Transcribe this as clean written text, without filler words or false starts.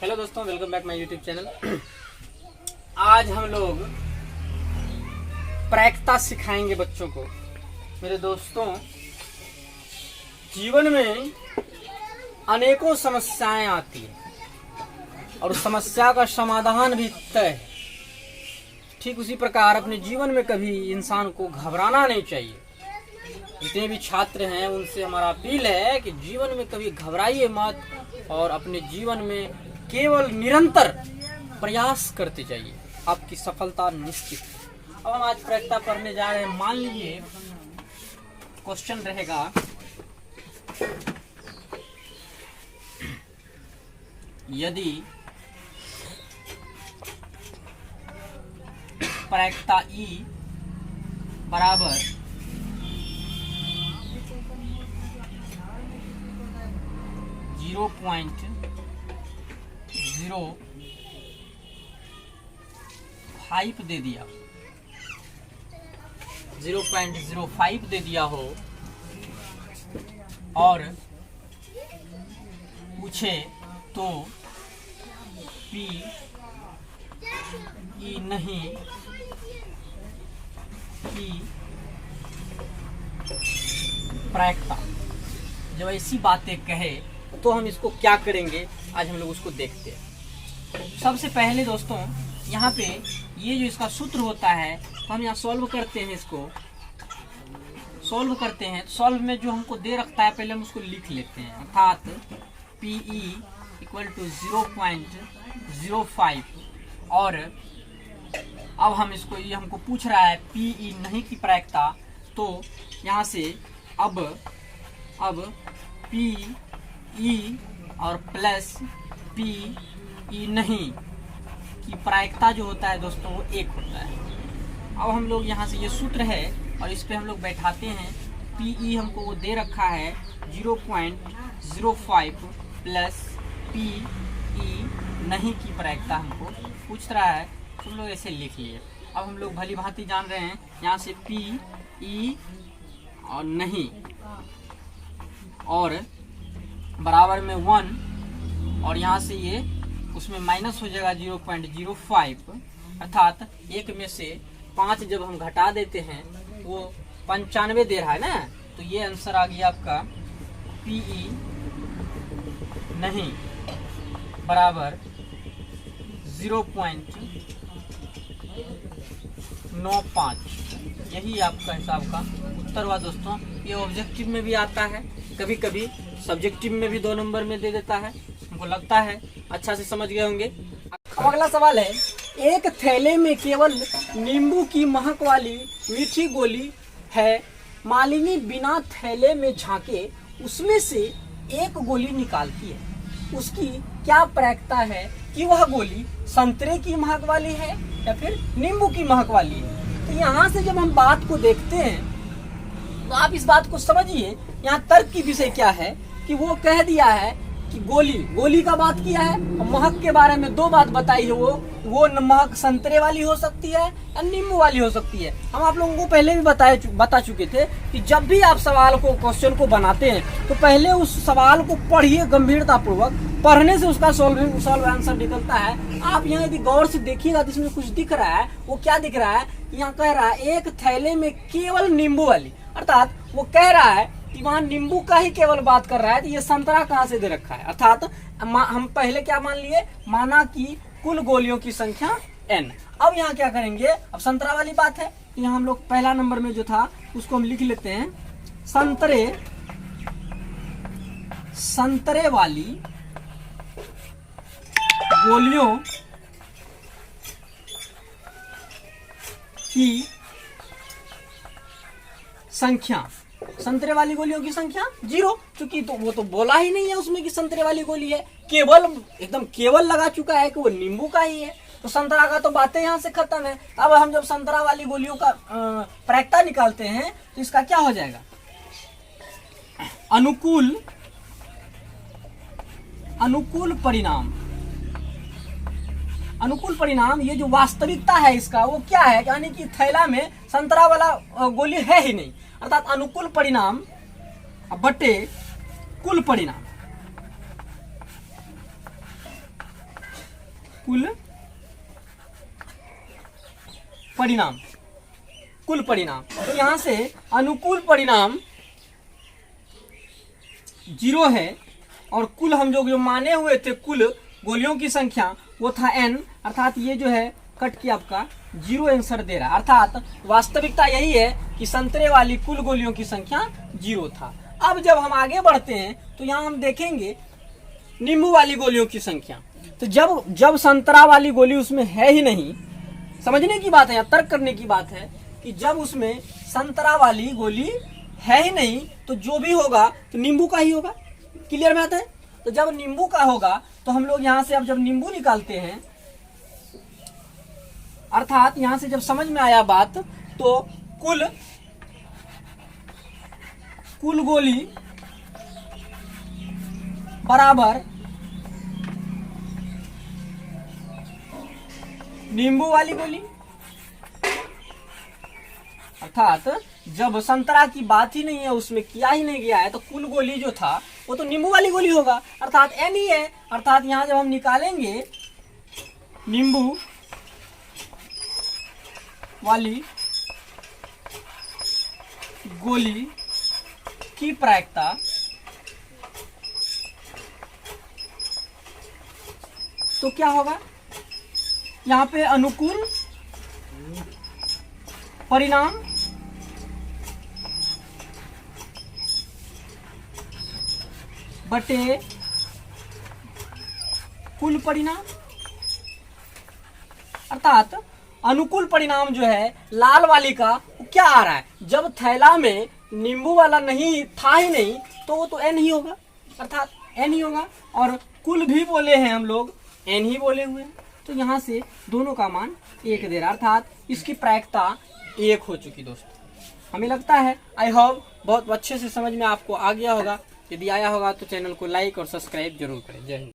Hello दोस्तों, welcome back my YouTube channel. आज हम लोग प्रायिकता सिखाएंगे बच्चों को। मेरे दोस्तों, जीवन में अनेकों समस्याएं आती हैं और उस समस्या का समाधान भी तय है। ठीक उसी प्रकार अपने जीवन में कभी इंसान को घबराना नहीं चाहिए। जितने भी छात्र हैं उनसे हमारा अपील है कि जीवन में कभी घबराइए मत और अपने जीवन में केवल निरंतर प्रयास करते जाइए, आपकी सफलता निश्चित है। अब हम आज प्रायिकता पढ़ने जा रहे हैं। मान लीजिए क्वेश्चन रहेगा, यदि प्रायिकता E बराबर 0.05 दे दिया, 0.05 दे दिया हो और पूछे तो P E नहीं की प्रायिकता, जब ऐसी बातें कहे तो हम इसको क्या करेंगे, आज हम लोग उसको देखते हैं। सबसे पहले दोस्तों, यहाँ पे ये जो इसका सूत्र होता है तो हम यहाँ सॉल्व करते हैं। इसको सॉल्व करते हैं। सॉल्व में जो हमको दे रखता है पहले हम उसको लिख लेते हैं, अर्थात PE इक्वल टू 0.05 और अब हम इसको, ये हमको पूछ रहा है PE नहीं की प्रायिकता, तो यहाँ से अब PE और प्लस PE नहीं की प्रायिकता जो होता है दोस्तों वो 1 होता है। अब हम लोग यहाँ से ये सूत्र है और इस पे हम लोग बैठाते हैं। PE हमको वो दे रखा है 0.05 प्लस PE नहीं की प्रायिकता हमको पूछ रहा है, तो हम लोग ऐसे लिख लिए। अब हम लोग भली भांति जान रहे हैं, यहाँ से PE और नहीं और बराबर में 1 और यहाँ से ये उसमें माइनस हो जाएगा 0.05, अर्थात 1 में से 5 जब हम घटा देते हैं वो 95 दे रहा है ना, तो ये आंसर आ गया आपका PE नहीं बराबर 0.95। यही आपका हिसाब का उत्तर हुआ दोस्तों। ये ऑब्जेक्टिव में भी आता है, कभी कभी सब्जेक्टिव में भी 2 नंबर में दे देता है। हमको लगता है अच्छा से समझ गए होंगे। अब अगला सवाल है, एक थैले में केवल नींबू की महक वाली मीठी गोली है। मालिनी बिना थैले में झांके उसमें से एक गोली निकालती है। उसकी क्या प्रायिकता है कि वह गोली संतरे की महक वाली है या फिर नींबू की महक वाली है। तो यहाँ से जब हम बात को देखते हैं तो आप इस बात को समझिए। यहाँ तर्क की विषय क्या है कि वो कह दिया है कि गोली का बात किया है और महक के बारे में 2 बात बताई है। वो महक संतरे वाली हो सकती है या नींबू वाली हो सकती है। हम आप लोगों को पहले भी बता चुके थे कि जब भी आप सवाल को, क्वेश्चन को बनाते हैं तो पहले उस सवाल को पढ़िए गंभीरता पूर्वक। पढ़ने से उसका सॉल्व आंसर निकलता है। आप यहाँ यदि गौर से देखिएगा तो इसमें कुछ दिख रहा है। वो क्या दिख रहा है, यहाँ कह रहा है एक थैले में केवल नींबू वाली, अर्थात वो कह रहा है कि वहाँ नींबू का ही केवल बात कर रहा है। तो ये संतरा कहाँ से दे रखा है, अर्थात हम पहले क्या मान लिए, माना कि कुल गोलियों की संख्या n। अब यहाँ क्या करेंगे, अब संतरा वाली बात है, यहाँ हम लोग पहला नंबर में जो था उसको हम लिख लेते हैं, संतरे वाली गोलियों की संख्या, संतरे वाली गोलियों की संख्या 0, क्योंकि तो वो तो बोला ही नहीं है उसमें कि संतरे वाली गोली है, केवल एकदम केवल लगा चुका है कि वो नींबू का ही है। तो संतरा का तो बातें यहाँ से खत्म है। अब हम जब संतरा वाली गोलियों का प्रायिकता निकालते हैं तो इसका क्या हो जाएगा, अनुकूल परिणाम, ये जो वास्तविकता है इसका वो क्या है, यानी कि थैला में संतरा वाला गोली है ही नहीं, अर्थात अनुकूल परिणाम बटे कुल परिणाम। कुल परिणाम, कुल परिणाम। तो यहां से अनुकूल परिणाम 0 है और कुल हम जो माने हुए थे कुल गोलियों की संख्या वो था n, अर्थात ये जो है कट के आपका 0 आंसर दे रहा है। अर्थात वास्तविकता यही है कि संतरे वाली कुल गोलियों की संख्या 0 था। अब जब हम आगे बढ़ते हैं तो यहाँ हम देखेंगे नींबू वाली गोलियों की संख्या। तो जब संतरा वाली गोली उसमें है ही नहीं, समझने की बात है, तर्क करने की बात है कि जब उसमें संतरा वाली गोली है ही नहीं तो जो भी होगा तो नींबू का ही होगा। क्लियर बात है। तो जब नींबू का होगा तो हम लोग यहां से अब जब नींबू निकालते हैं, अर्थात यहां से जब समझ में आया बात, तो कुल गोली बराबर नींबू वाली गोली। अर्थात जब संतरा की बात ही नहीं है, उसमें किया ही नहीं गया है, तो कुल गोली जो था वो तो नींबू वाली गोली होगा, अर्थात n ही है। अर्थात यहां जब हम निकालेंगे नींबू वाली गोली की प्रायिकता, तो क्या होगा, यहाँ पे अनुकूल परिणाम बटे कुल परिणाम। अर्थात अनुकूल परिणाम जो है लाल वाली का वो क्या आ रहा है, जब थैला में नींबू वाला नहीं था ही नहीं तो वो तो n ही होगा, अर्थात n ही होगा। और कुल भी बोले हैं हम लोग, n ही बोले हुए हैं, तो यहाँ से दोनों का मान 1 दे रहा, अर्थात इसकी प्रायिकता 1 हो चुकी। दोस्तों हमें लगता है आई होप बहुत अच्छे से समझ में आपको आ गया होगा। यदि आया होगा तो चैनल को लाइक और सब्सक्राइब जरूर करें। जय हिंद।